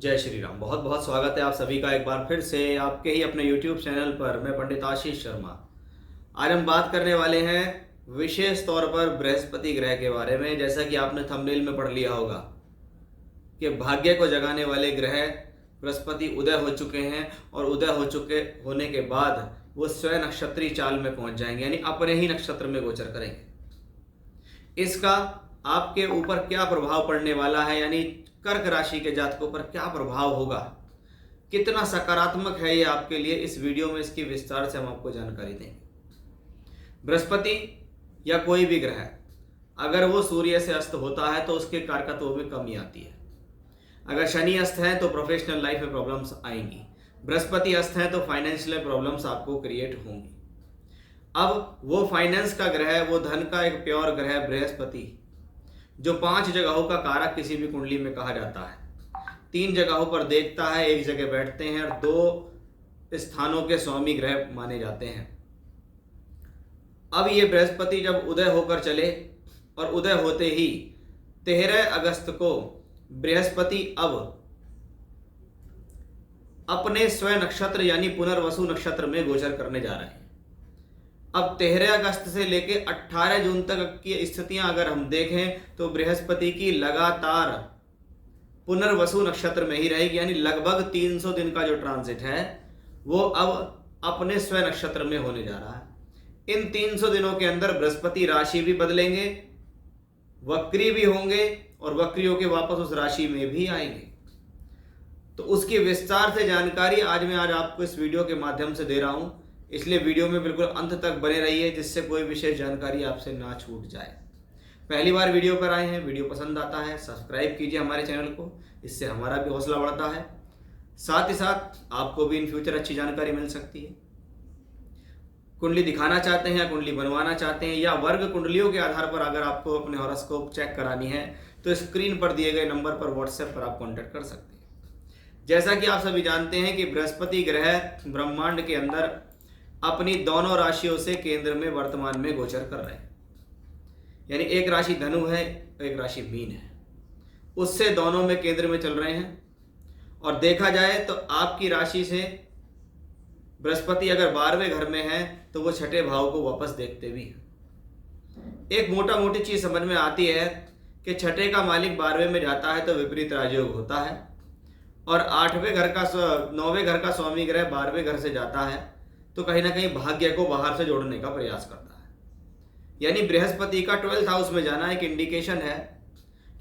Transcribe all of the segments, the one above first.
जय श्री राम। बहुत बहुत स्वागत है आप सभी का एक बार फिर से आपके ही अपने YouTube चैनल पर। मैं पंडित आशीष शर्मा। आज हम बात करने वाले हैं विशेष तौर पर बृहस्पति ग्रह के बारे में। जैसा कि आपने थंबनेल में पढ़ लिया होगा कि भाग्य को जगाने वाले ग्रह बृहस्पति उदय हो चुके हैं और उदय होने के बाद वो स्वयं नक्षत्रीय चाल में पहुंच जाएंगे, यानी अपने ही नक्षत्र में गोचर करेंगे। इसका आपके ऊपर क्या प्रभाव पड़ने वाला है, यानी कर्क राशि के जातकों पर क्या प्रभाव होगा, कितना सकारात्मक है ये आपके लिए, इस वीडियो में इसकी विस्तार से हम आपको जानकारी देंगे। बृहस्पति या कोई भी ग्रह अगर वो सूर्य से अस्त होता है तो उसके कारकत्वों में कमी आती है। अगर शनि अस्त है तो प्रोफेशनल लाइफ में प्रॉब्लम्स आएंगी। बृहस्पति अस्त है तो फाइनेंशियल प्रॉब्लम्स आपको क्रिएट होंगी। अब वो फाइनेंस का ग्रह, वो धन का एक प्योर ग्रह बृहस्पति, जो 5 जगहों का कारक किसी भी कुंडली में कहा जाता है, 3 जगहों पर देखता है, एक जगह बैठते हैं और 2 स्थानों के स्वामी ग्रह माने जाते हैं। अब ये बृहस्पति जब उदय होकर चले और उदय होते ही 13 अगस्त को बृहस्पति अब अपने स्वयं नक्षत्र यानी पुनर्वसु नक्षत्र में गोचर करने जा रहे हैं। अब 13 अगस्त से लेके 18 जून तक की स्थितियां अगर हम देखें तो बृहस्पति की लगातार पुनर्वसु नक्षत्र में ही रहेगी, यानी लगभग 300 दिन का जो ट्रांजिट है वो अब अपने स्वयं नक्षत्र में होने जा रहा है। इन 300 दिनों के अंदर बृहस्पति राशि भी बदलेंगे, वक्री भी होंगे और वक्री होकर वापस उस राशि में भी आएंगे। तो उसकी विस्तार से जानकारी आज आपको इस वीडियो के माध्यम से दे रहा हूं, इसलिए वीडियो में बिल्कुल अंत तक बने रहिए जिससे कोई विशेष जानकारी आपसे ना छूट जाए। पहली बार वीडियो पर आए हैं, वीडियो पसंद आता है सब्सक्राइब कीजिए हमारे चैनल को, इससे हमारा भी हौसला बढ़ता है। साथ ही साथ आपको भी इन फ्यूचर अच्छी जानकारी मिल सकती है। कुंडली दिखाना चाहते हैं या कुंडली बनवाना चाहते हैं या वर्ग कुंडलियों के आधार पर अगर आपको अपने हॉरोस्कोप चेक करानी है तो स्क्रीन पर दिए गए नंबर पर व्हाट्सएप पर आप कॉन्टैक्ट कर सकते हैं। जैसा कि आप सभी जानते हैं कि बृहस्पति ग्रह ब्रह्मांड के अंदर अपनी दोनों राशियों से केंद्र में वर्तमान में गोचर कर रहे हैं, यानी एक राशि धनु है, एक राशि मीन है, उससे दोनों में केंद्र में चल रहे हैं। और देखा जाए तो आपकी राशि से बृहस्पति अगर 12वें घर में है तो वो 6ठे भाव को वापस देखते भी हैं। एक मोटा मोटी चीज समझ में आती है कि 6ठे का मालिक 12वें में जाता है तो विपरीत राजयोग होता है, और 9वें घर का स्वामी ग्रह 12वें घर से जाता है तो कहीं ना कहीं भाग्य को बाहर से जोड़ने का प्रयास करता है। यानी बृहस्पति का 12th हाउस में जाना एक इंडिकेशन है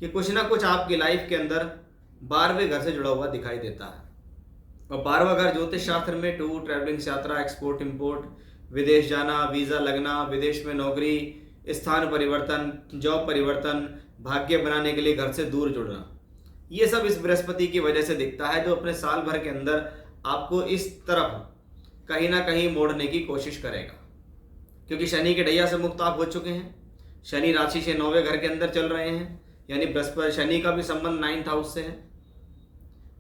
कि कुछ ना कुछ आपकी लाइफ के अंदर 12वें घर से जुड़ा हुआ दिखाई देता है। और 12वां घर ज्योतिष शास्त्र में टूर, ट्रैवलिंग, यात्रा, एक्सपोर्ट इंपोर्ट, विदेश जाना, वीजा लगना, विदेश में नौकरी, स्थान परिवर्तन, जॉब परिवर्तन, भाग्य बनाने के लिए घर से दूर जुड़ना, ये सब इस बृहस्पति की वजह से दिखता है, जो अपने साल भर के अंदर आपको इस तरफ कहीं ना कहीं मोड़ने की कोशिश करेगा। क्योंकि शनि के ढैया से मुक्त आप हो चुके हैं, शनि राशि से 9वें घर के अंदर चल रहे हैं, यानी बृहस्पति शनि का भी संबंध 9th हाउस से है,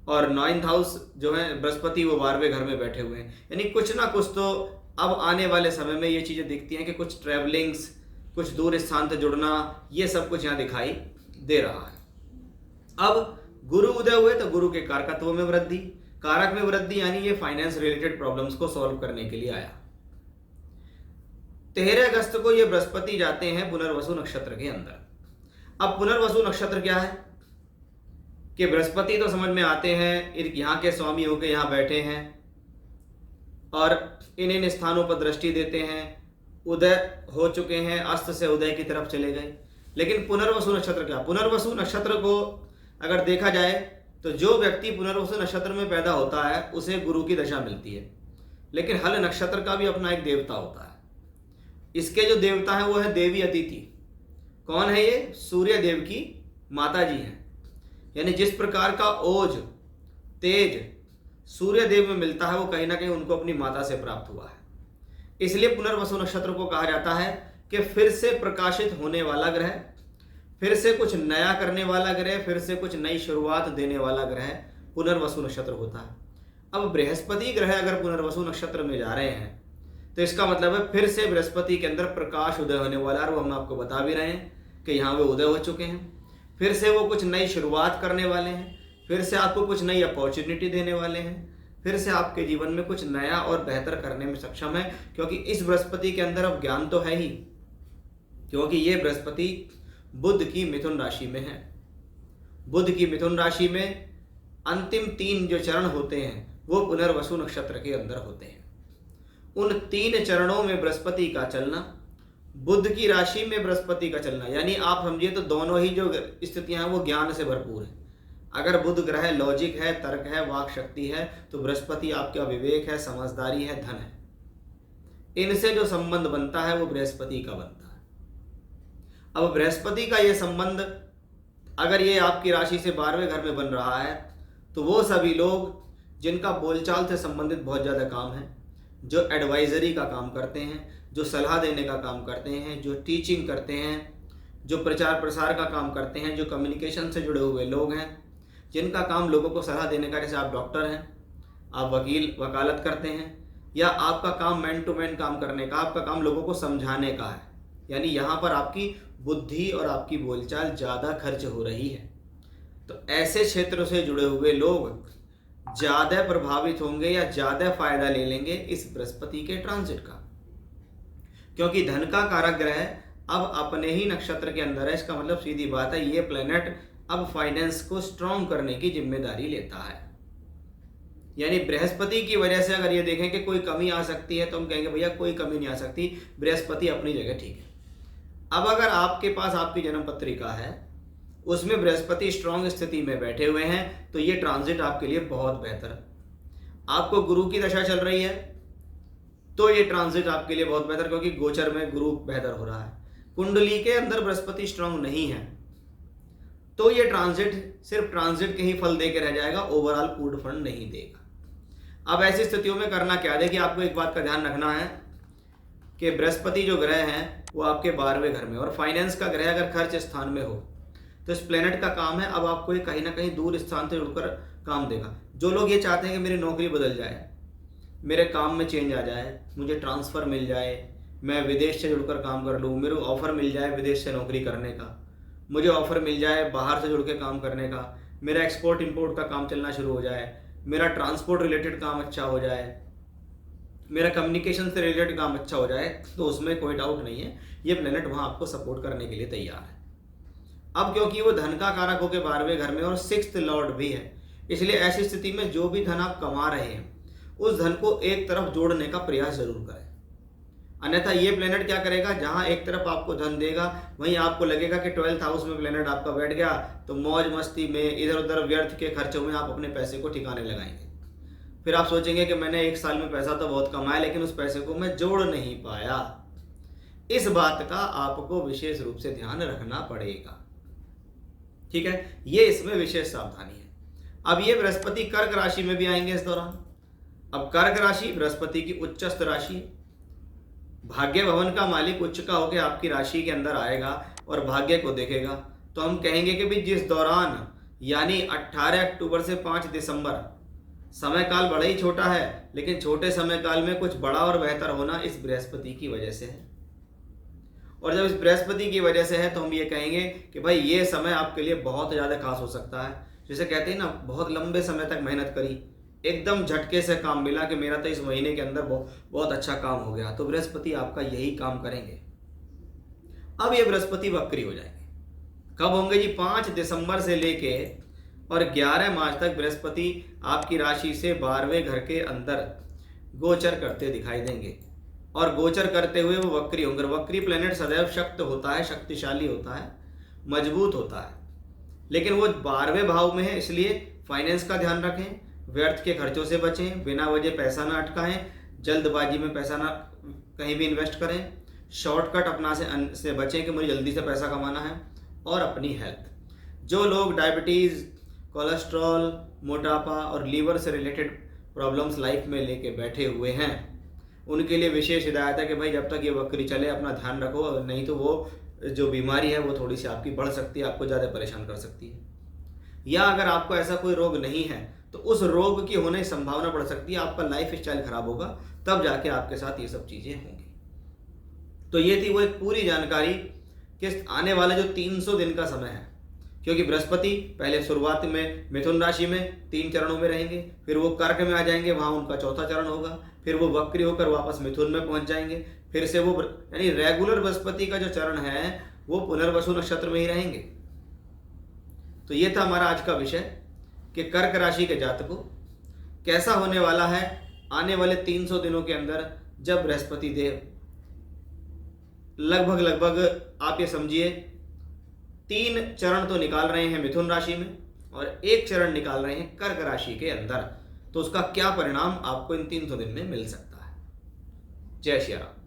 और 9th हाउस जो है बृहस्पति वो 12वें घर में बैठे हुए हैं। यानी कुछ ना कुछ तो अब आने वाले समय में ये चीजें दिखती हैं कि कुछ ट्रैवलिंग्स, कुछ दूर स्थान से जुड़ना, ये सब कुछ यहाँ दिखाई दे रहा है। अब गुरु उदय हुए तो गुरु के कारकत्व में वृद्धि, कारक में वृद्धि, यानी ये फाइनेंस रिलेटेड प्रॉब्लम्स को सॉल्व करने के लिए आया। 13 अगस्त को ये बृहस्पति जाते हैं पुनर्वसु नक्षत्र के अंदर। अब पुनर्वसु नक्षत्र क्या है कि बृहस्पति तो समझ में आते हैं, यहाँ के स्वामी होकर यहाँ बैठे हैं और इन स्थानों पर दृष्टि देते हैं, उदय हो चुके हैं, अस्त से उदय की तरफ चले गए। लेकिन पुनर्वसु नक्षत्र क्या? पुनर्वसु नक्षत्र को अगर देखा जाए तो जो व्यक्ति पुनर्वसु नक्षत्र में पैदा होता है उसे गुरु की दशा मिलती है। लेकिन हल नक्षत्र का भी अपना एक देवता होता है। इसके जो देवता है वो है देवी अदिति। कौन है ये? सूर्य देव की माता जी हैं। यानी जिस प्रकार का ओज, तेज सूर्य देव में मिलता है वो कहीं ना कहीं उनको अपनी माता से प्राप्त हुआ है। इसलिए पुनर्वसु नक्षत्र को कहा जाता है कि फिर से प्रकाशित होने वाला ग्रह, फिर से कुछ नया करने वाला ग्रह, फिर से कुछ नई शुरुआत देने वाला ग्रह पुनर्वसु नक्षत्र होता है। अब बृहस्पति ग्रह अगर पुनर्वसु नक्षत्र में जा रहे हैं तो इसका मतलब है फिर से बृहस्पति के अंदर प्रकाश उदय होने वाला है, और वो हम आपको बता भी रहे हैं कि यहाँ वे उदय हो चुके हैं। फिर से वो कुछ नई शुरुआत करने वाले हैं, फिर से आपको कुछ नई अपॉर्चुनिटी देने वाले हैं, फिर से आपके जीवन में कुछ नया और बेहतर करने में सक्षम है, क्योंकि इस बृहस्पति के अंदर अब ज्ञान तो है ही, क्योंकि ये बृहस्पति बुध की मिथुन राशि में है। बुध की मिथुन राशि में अंतिम 3 जो चरण होते हैं वो पुनर्वसु नक्षत्र के अंदर होते हैं। उन 3 चरणों में बृहस्पति का चलना, बुध की राशि में बृहस्पति का चलना, यानी आप समझिए तो दोनों ही जो स्थितियां हैं वो ज्ञान से भरपूर है। अगर बुध ग्रह लॉजिक है, तर्क है, वाक शक्ति है, तो बृहस्पति आपका विवेक है, समझदारी है, धन है। इनसे जो संबंध बनता है वो बृहस्पति का बनता है। अब बृहस्पति का ये संबंध अगर ये आपकी राशि से 12वें घर में बन रहा है तो वो सभी लोग जिनका बोलचाल से संबंधित बहुत ज़्यादा काम है, जो एडवाइजरी का काम करते हैं, जो सलाह देने का काम करते हैं, जो टीचिंग करते हैं, जो प्रचार प्रसार का काम करते हैं, जो कम्युनिकेशन से जुड़े हुए लोग हैं, जिनका काम लोगों को सलाह देने का, जैसे आप डॉक्टर हैं, आप वकील वकालत करते हैं, या आपका काम मैन टू मैन काम करने का, आपका काम लोगों को समझाने का है, यानी यहाँ पर आपकी बुद्धि और आपकी बोलचाल ज़्यादा खर्च हो रही है। तो ऐसे क्षेत्रों से जुड़े हुए लोग ज़्यादा प्रभावित होंगे या ज़्यादा फायदा ले लेंगे इस बृहस्पति के ट्रांजिट का, क्योंकि धन का कारक ग्रह अब अपने ही नक्षत्र के अंदर है। इसका मतलब सीधी बात है, ये प्लेनेट अब फाइनेंस को स्ट्रॉन्ग करने की जिम्मेदारी लेता है। यानी बृहस्पति की वजह से अगर ये देखें कि कोई कमी आ सकती है तो हम कहेंगे भैया कोई कमी नहीं आ सकती, बृहस्पति अपनी जगह ठीक है। अब अगर आपके पास आपकी जन्म पत्रिका है, उसमें बृहस्पति स्ट्रॉन्ग स्थिति में बैठे हुए हैं, तो ये ट्रांजिट आपके लिए बहुत बेहतर है। आपको गुरु की दशा चल रही है तो ये ट्रांजिट आपके लिए बहुत बेहतर, क्योंकि गोचर में गुरु बेहतर हो रहा है। कुंडली के अंदर बृहस्पति स्ट्रॉन्ग नहीं है तो ये ट्रांजिट सिर्फ ट्रांजिट के ही फल दे के रह जाएगा, ओवरऑल पूर्ण फल नहीं देगा। अब ऐसी स्थितियों में करना क्या है, देखिए आपको एक बात का ध्यान रखना है कि बृहस्पति जो ग्रह हैं वो आपके 12वें घर में, और फाइनेंस का ग्रह अगर खर्च स्थान में हो तो इस प्लेनेट का काम है अब आपको ये कहीं ना कहीं दूर स्थान से जुड़कर काम देगा। जो लोग ये चाहते हैं कि मेरी नौकरी बदल जाए, मेरे काम में चेंज आ जाए, मुझे ट्रांसफ़र मिल जाए, मैं विदेश से जुड़कर काम कर लूँ, मेरे को ऑफ़र मिल जाए विदेश से नौकरी करने का, मुझे ऑफ़र मिल जाए बाहर से जुड़ के काम करने का, मेरा एक्सपोर्ट इंपोर्ट का काम चलना शुरू हो जाए, मेरा ट्रांसपोर्ट रिलेटेड काम अच्छा हो जाए, मेरा कम्युनिकेशन से रिलेटेड काम अच्छा हो जाए, तो उसमें कोई डाउट नहीं है, ये प्लेनेट वहाँ आपको सपोर्ट करने के लिए तैयार है। अब क्योंकि वो धन का कारक होकर 12वें घर में और 6th लॉर्ड भी है, इसलिए ऐसी स्थिति में जो भी धन आप कमा रहे हैं उस धन को एक तरफ जोड़ने का प्रयास जरूर करें। अन्यथा ये प्लेनेट क्या करेगा, जहाँ एक तरफ आपको धन देगा वहीं आपको लगेगा कि 12th हाउस में प्लेनेट आपका बैठ गया, तो मौज मस्ती में इधर उधर व्यर्थ के खर्चों में आप अपने पैसे को ठिकाने लगाएंगे। फिर आप सोचेंगे कि मैंने 1 साल में पैसा तो बहुत कमाया लेकिन उस पैसे को मैं जोड़ नहीं पाया। इस बात का आपको विशेष रूप से ध्यान रखना पड़ेगा, ठीक है, ये इसमें विशेष सावधानी है। अब ये बृहस्पति कर्क राशि में भी आएंगे इस दौरान। अब कर्क राशि बृहस्पति की उच्चस्थ राशि है, भाग्य भवन का मालिक उच्च का होकर आपकी राशि के अंदर आएगा और भाग्य को देखेगा, तो हम कहेंगे कि भी जिस दौरान यानी 18 अक्टूबर से 5 दिसंबर समय काल बड़ा ही छोटा है, लेकिन छोटे समय काल में कुछ बड़ा और बेहतर होना इस बृहस्पति की वजह से है। और जब इस बृहस्पति की वजह से है तो हम ये कहेंगे कि भाई ये समय आपके लिए बहुत ज़्यादा खास हो सकता है। जैसे कहते हैं ना, बहुत लंबे समय तक मेहनत करी, एकदम झटके से काम मिला कि मेरा तो इस महीने के अंदर बहुत अच्छा काम हो गया, तो बृहस्पति आपका यही काम करेंगे। अब ये बृहस्पति वक्री हो जाएंगे। कब होंगे जी? 5 दिसंबर से लेके और 11 मार्च तक बृहस्पति आपकी राशि से 12वें घर के अंदर गोचर करते दिखाई देंगे, और गोचर करते हुए वो वक्री होंगे। वक्री प्लेनेट सदैव शक्त होता है, शक्तिशाली होता है, मजबूत होता है, लेकिन वो 12वें भाव में है, इसलिए फाइनेंस का ध्यान रखें, व्यर्थ के खर्चों से बचें, बिना वजह पैसा ना अटकाएं, जल्दबाजी में पैसा ना कहीं भी इन्वेस्ट करें, शॉर्टकट अपना से बचें कि मुझे जल्दी से पैसा कमाना है, और अपनी हेल्थ, जो लोग डायबिटीज़, कोलेस्ट्रॉल, मोटापा और लीवर से रिलेटेड प्रॉब्लम्स लाइफ में लेके बैठे हुए हैं, उनके लिए विशेष हिदायत है कि भाई जब तक ये वक्री चले अपना ध्यान रखो, नहीं तो वो जो बीमारी है वो थोड़ी सी आपकी बढ़ सकती है, आपको ज़्यादा परेशान कर सकती है। या अगर आपको ऐसा कोई रोग नहीं है तो उस रोग की होने की संभावना बढ़ सकती है, आपका लाइफ स्टाइल खराब होगा, तब जाके आपके साथ ये सब चीज़ें होंगी। तो ये थी वो एक पूरी जानकारी कि आने वाला जो 300 दिन का समय है, क्योंकि बृहस्पति पहले शुरुआत में मिथुन राशि में 3 चरणों में रहेंगे, फिर वो कर्क में आ जाएंगे, वहाँ उनका चौथा चरण होगा, फिर वो वक्री होकर वापस मिथुन में पहुंच जाएंगे, फिर से वो यानी रेगुलर बृहस्पति का जो चरण है वो पुनर्वसु नक्षत्र में ही रहेंगे। तो ये था हमारा आज का विषय कि कर्क राशि के जातकों कैसा होने वाला है आने वाले 300 दिनों के अंदर, जब बृहस्पति देव लगभग आप ये समझिए 3 चरण तो निकाल रहे हैं मिथुन राशि में और 1 चरण निकाल रहे हैं कर्क राशि के अंदर, तो उसका क्या परिणाम आपको इन 300 दिन में मिल सकता है। जय श्री राम।